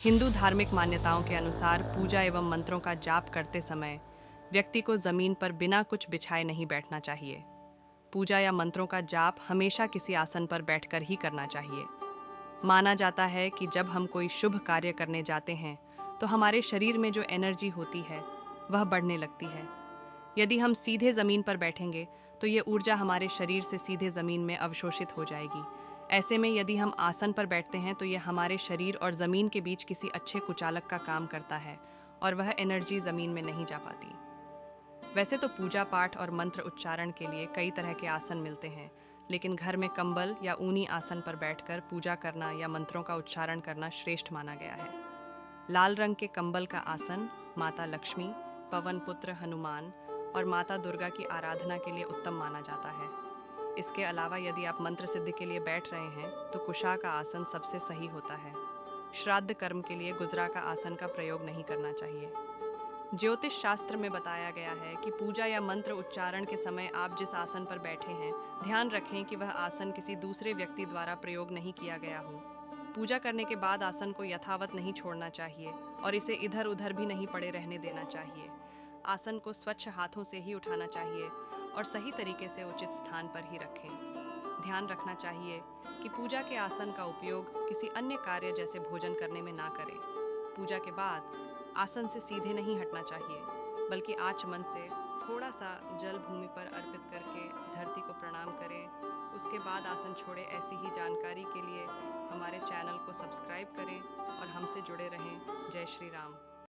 हिंदू धार्मिक मान्यताओं के अनुसार पूजा एवं मंत्रों का जाप करते समय व्यक्ति को जमीन पर बिना कुछ बिछाए नहीं बैठना चाहिए। पूजा या मंत्रों का जाप हमेशा किसी आसन पर बैठकर ही करना चाहिए। माना जाता है कि जब हम कोई शुभ कार्य करने जाते हैं तो हमारे शरीर में जो एनर्जी होती है वह बढ़ने लगती है। यदि हम सीधे जमीन पर बैठेंगे तो ये ऊर्जा हमारे शरीर से सीधे जमीन में अवशोषित हो जाएगी। ऐसे में यदि हम आसन पर बैठते हैं तो यह हमारे शरीर और जमीन के बीच किसी अच्छे कुचालक का काम करता है और वह एनर्जी जमीन में नहीं जा पाती। वैसे तो पूजा पाठ और मंत्र उच्चारण के लिए कई तरह के आसन मिलते हैं, लेकिन घर में कंबल या ऊनी आसन पर बैठकर पूजा करना या मंत्रों का उच्चारण करना श्रेष्ठ माना गया है। लाल रंग के कंबल का आसन माता लक्ष्मी, पवन पुत्र हनुमान और माता दुर्गा की आराधना के लिए उत्तम माना जाता है। इसके अलावा यदि आप मंत्र सिद्धि के लिए बैठ रहे हैं तो कुशा का आसन सबसे सही होता है। श्राद्ध कर्म के लिए गुजरा का आसन का प्रयोग नहीं करना चाहिए। ज्योतिष शास्त्र में बताया गया है कि पूजा या मंत्र उच्चारण के समय आप जिस आसन पर बैठे हैं, ध्यान रखें कि वह आसन किसी दूसरे व्यक्ति द्वारा प्रयोग नहीं किया गया हो। पूजा करने के बाद आसन को यथावत नहीं छोड़ना चाहिए और इसे इधर उधर भी नहीं पड़े रहने देना चाहिए। आसन को स्वच्छ हाथों से ही उठाना चाहिए और सही तरीके से उचित स्थान पर ही रखें। ध्यान रखना चाहिए कि पूजा के आसन का उपयोग किसी अन्य कार्य जैसे भोजन करने में ना करें। पूजा के बाद आसन से सीधे नहीं हटना चाहिए, बल्कि आचमन से थोड़ा सा जल भूमि पर अर्पित करके धरती को प्रणाम करें। उसके बाद आसन छोड़े। ऐसी ही जानकारी के लिए हमारे चैनल को सब्सक्राइब करें और हमसे जुड़े रहें। जय श्री राम।